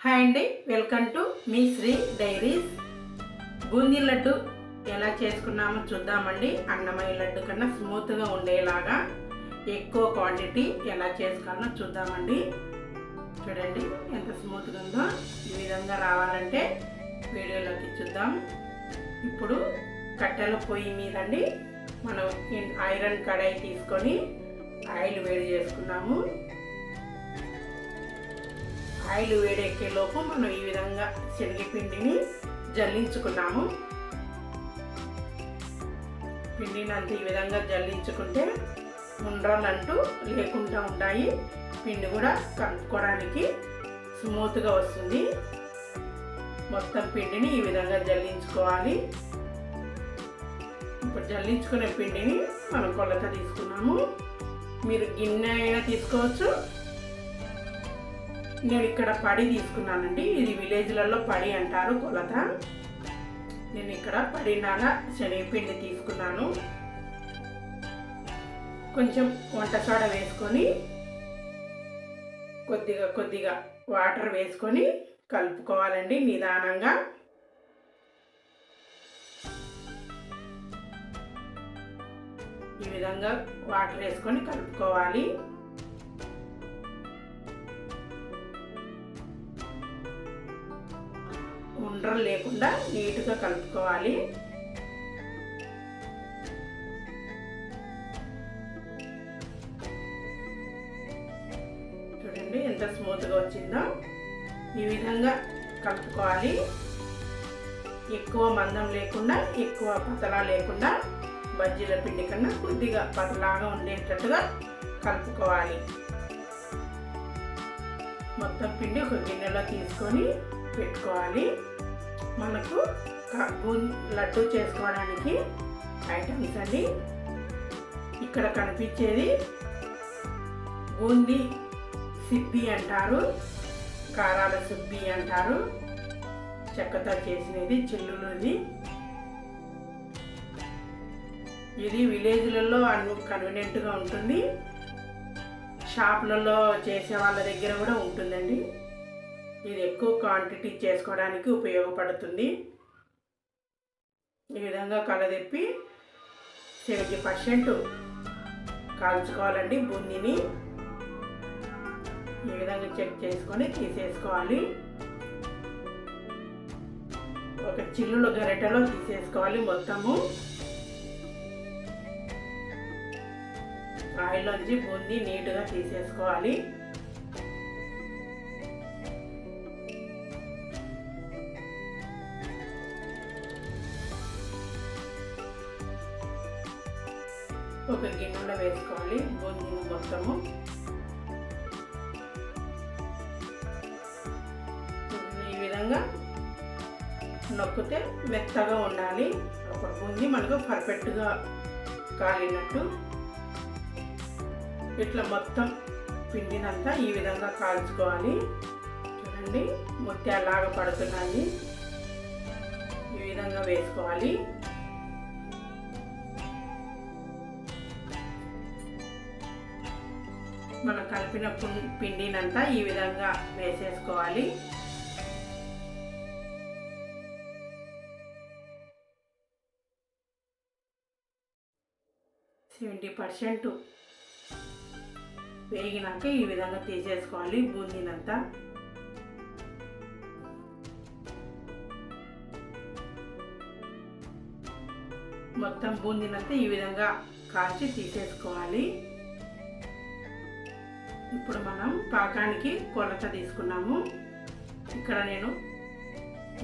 Hi అండి, welcome to మీ Sri diaries. Boondi laddu ఎలా చేసుకున్నామో చూద్దామండి. అన్నమయ్య లడ్డు కన్నా స్మూత్గా ఉండేలాగా ఎక్కువ క్వాంటిటీ ఎలా చేసుకోవాలో చూద్దామండి. చూడండి ఎంత స్మూత్గా ఉందో. ఈ విధంగా రావాలంటే వీడియోలోకి చూద్దాం. ఇప్పుడు కట్టెల పొయ్యి మీదండి మనం ఐరన్ కడాయి తీసుకొని ఆయిల్ వేడి చేసుకున్నాము. ఆయిల్ వేడెక్కేలోపు మనం ఈ విధంగా శనగపిండిని జల్లించుకున్నాము. పిండిని అంతా ఈ విధంగా జల్లించుకుంటే ఉండ్రలు అంటూ లేకుండా ఉంటాయి. పిండి కూడా కలుపుకోవడానికి స్మూత్గా వస్తుంది. మొత్తం పిండిని ఈ విధంగా జల్లించుకోవాలి. ఇప్పుడు జల్లించుకునే పిండిని మనం కొలత తీసుకున్నాము. మీరు గిన్నె అయినా తీసుకోవచ్చు. నేను ఇక్కడ పడి తీసుకున్నానండి. ఇది విలేజ్లలో పడి అంటారు కొలత. నేను ఇక్కడ పడినాల శనగపిండి తీసుకున్నాను. కొంచెం వంట సోడా వేసుకొని కొద్దిగా వాటర్ వేసుకొని కలుపుకోవాలండి నిదానంగా. ఈ విధంగా వాటర్ వేసుకొని కలుపుకోవాలి. ఉండ్రలు లేకుండా నీట్గా కలుపుకోవాలి. చూడండి ఎంత స్మూత్గా వచ్చిందో. ఈ విధంగా కలుపుకోవాలి. ఎక్కువ మందం లేకుండా ఎక్కువ పతలా లేకుండా బజ్జీల పిండి కన్నా కొద్దిగా పతలాగా ఉండేటట్టుగా కలుపుకోవాలి. మొత్తం పిండి ఒక గిన్నెలో తీసుకొని పెట్టుకోవాలి. మనకు లడ్డు చేసుకోవడానికి ఐటమ్స్ అండి. ఇక్కడ కనిపించేది బూందీ సిప్పి అంటారు, కారాల సిప్పి అంటారు. చెక్కతో చేసినది చిల్లులుది. ఇది విలేజ్లలో కన్వీనియంట్గా ఉంటుంది. షాపులలో చేసే వాళ్ళ దగ్గర కూడా ఉంటుందండి. ఇది ఎక్కువ క్వాంటిటీ చేసుకోవడానికి ఉపయోగపడుతుంది. ఈ విధంగా కలదెప్పి 70% కాల్చుకోవాలండి బూందీని. ఈ విధంగా చెక్ చేసుకొని తీసేసుకోవాలి. ఒక చిల్లుల గరిటెలో తీసేసుకోవాలి మొత్తము. ఆయిల్లోంచి బూందీ నీట్గా తీసేసుకోవాలి. ఒక గిన్నెలో వేసుకోవాలి బూందీని మొత్తము. ఈ విధంగా నొక్కితే మెత్తగా ఉండాలి. ఒక బూందీ మనకు పర్ఫెక్ట్గా కాలినట్టు. ఇట్లా మొత్తం పిండినంతా ఈ విధంగా కాల్చుకోవాలి. చూడండి ముత్యాలాగా పడుతున్నాయి. ఈ విధంగా వేసుకోవాలి. మనం కలిపిన పిండినంతా ఈ విధంగా వేసేసుకోవాలి. %70 వేగినాక ఈ విధంగా తీసేసుకోవాలి బూందీనంతా. మొత్తం బూందీనంతా ఈ విధంగా కాల్చి తీసేసుకోవాలి. ఇప్పుడు మనం పాకానికి కొలత తీసుకున్నాము. ఇక్కడ నేను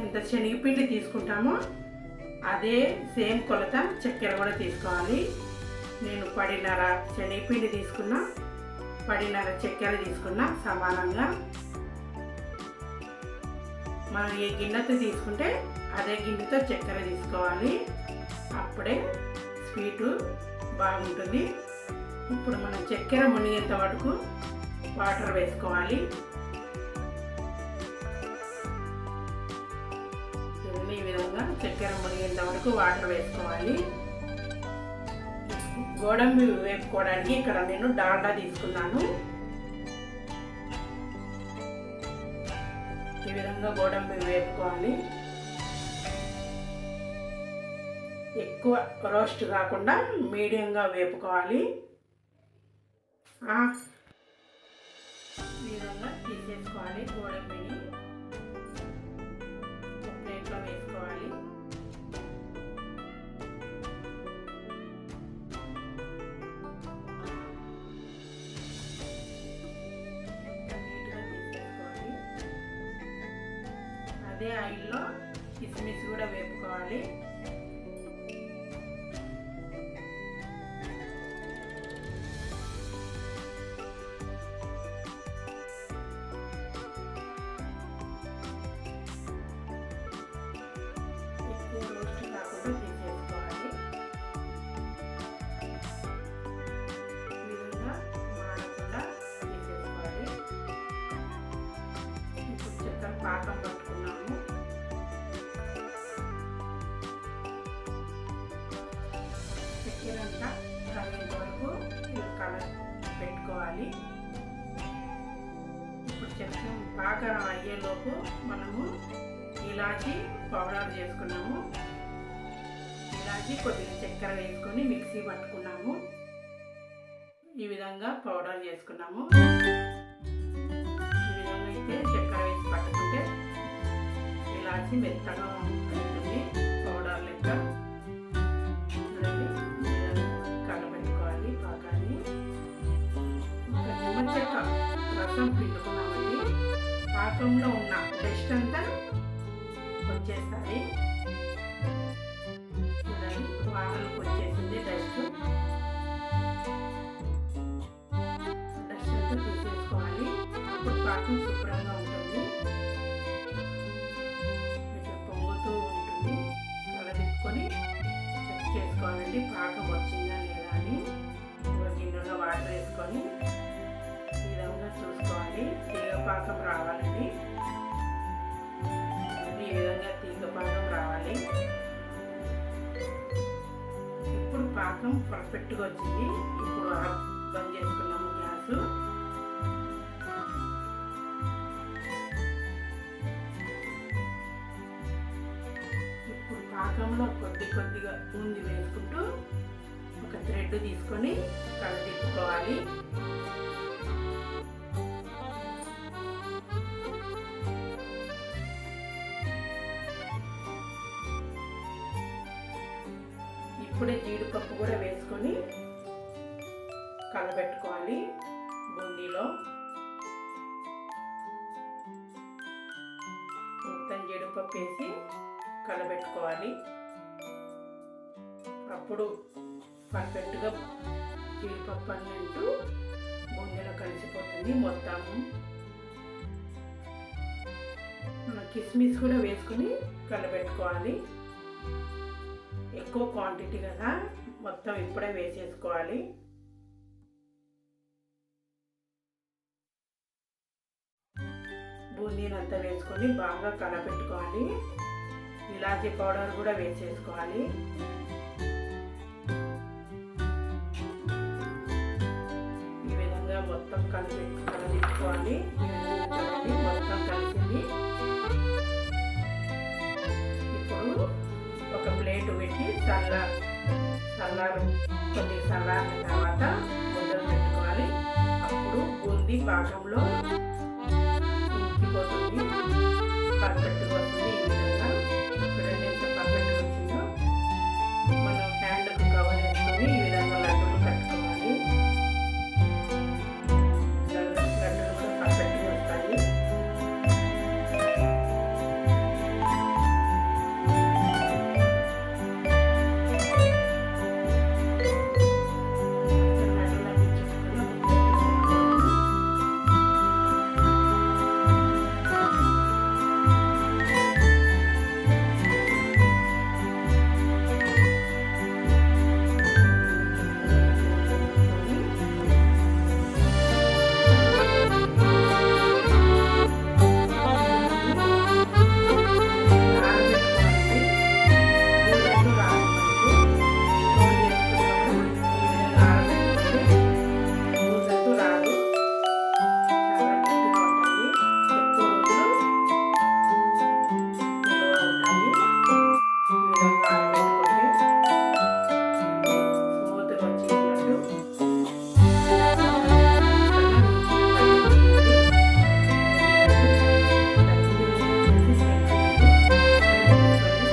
ఎంత శనగపిండి తీసుకుంటామో అదే సేమ్ కొలత చక్కెర కూడా తీసుకోవాలి. నేను పడినర శనగపిండి తీసుకున్నా, పడినర చక్కెర తీసుకున్నా సమానంగా. మనం ఏ గిన్నెతో తీసుకుంటే అదే గిన్నెతో చక్కెర తీసుకోవాలి. అప్పుడే స్వీటు బాగుంటుంది. ఇప్పుడు మనం చక్కెర మునిగేంత వరకు వాటర్ వేసుకోవాలి. ఈ విధంగా చక్కెర మునిగేంత వరకు వాటర్ వేసుకోవాలి. గోడంబి వేపుకోవడానికి ఇక్కడ నేను డాల్డా తీసుకున్నాను. ఈ విధంగా గోడంబి వేపుకోవాలి. ఎక్కువ రోస్ట్ కాకుండా మీడియంగా వేపుకోవాలి. ఈ విధంగా తీసేసుకోవాలి. గోడంబిని ఒక ప్లేట్లో వేసుకోవాలి. నీట్గా తీసేసుకోవాలి. అదే ఆయిల్లో కిస్మిస్ కూడా వేపుకోవాలి. రోస్ట్ కాకుండా తీసేసుకోవాలి. ఈ విధంగా మాడకుండా తీసేసుకోవాలి. ఇప్పుడు చక్కెర పాకం పట్టుకున్నాము. చక్కెర అంతా కరిగేంత వరకు కలర్ పెట్టుకోవాలి. ఇప్పుడు చక్కెర పాకం అయ్యేలోపు మనము ఇలాచి పౌడర్ చేసుకున్నాము. ఇలాచి కొద్దిగా చక్కెర వేసుకొని మిక్సీ పట్టుకున్నాము. ఈ విధంగా పౌడర్ చేసుకున్నాము. ఈ విధంగా అయితే చక్కెర వేసి పట్టుకుంటే ఇలాచి మెత్తగా ఉంటుంది, పౌడర్ లెక్క. కలబెట్టుకోవాలి పాకాన్ని. నిమ్మ చెక్క రసం పిండుకున్నామండి. పాకంలో ఉన్న డస్ట్ అంతా వచ్చేస్తుంది. చూడండి, వానలకు వచ్చేసింది డస్ట్. డస్ట్ అంతా తీసేసుకోవాలి. అప్పుడు పాకం శుభ్రంగా ఉంటుంది, కొంచెం పొంగుతూ ఉంటుంది. కలదిప్పుకొని చెక్ చేసుకోవాలండి పాకం వచ్చిందా లేదా అని. ఒక గిన్నెలో వాటర్ వేసుకొని ఈ విధంగా చూసుకోవాలి. తీగ పాకం రావాలండి. ఈ విధంగా తీగ పాకం రావాలి. ఇప్పుడు పాకం పర్ఫెక్ట్గా వచ్చింది. ఇప్పుడు బంద్ చేసుకున్నాము గ్యాస్. ఇప్పుడు పాకంలో కొద్దిగా బూందీ వేసుకుంటూ ఒక థ్రెడ్ తీసుకొని కలదిప్పుకోవాలి. ఇప్పుడే జీడిపప్పు కూడా వేసుకొని కలబెట్టుకోవాలి. బూందీలో మొత్తం జీడిపప్పు వేసి కలబెట్టుకోవాలి. అప్పుడు పర్ఫెక్ట్గా జీడిపప్పు అన్నట్టు బూందీలో కలిసిపోతుంది మొత్తము. కిస్మిస్ కూడా వేసుకొని కలబెట్టుకోవాలి. ఎక్కువ క్వాంటిటీ కదా, మొత్తం ఇప్పుడే వేసేసుకోవాలి. బూందీని అంతా వేసుకొని బాగా కలపెట్టుకోవాలి. ఇలాచీ పౌడర్ కూడా వేసేసుకోవాలి. ఈ విధంగా మొత్తం కలపెట్టుకోవాలి. మొత్తం కలిసింది. ఇప్పుడు ఒక ప్లేట్ పెట్టి కొద్దిగా చల్లారిన తర్వాత ముద్దలు పెట్టుకోవాలి. అప్పుడు బూందీ పాకంలో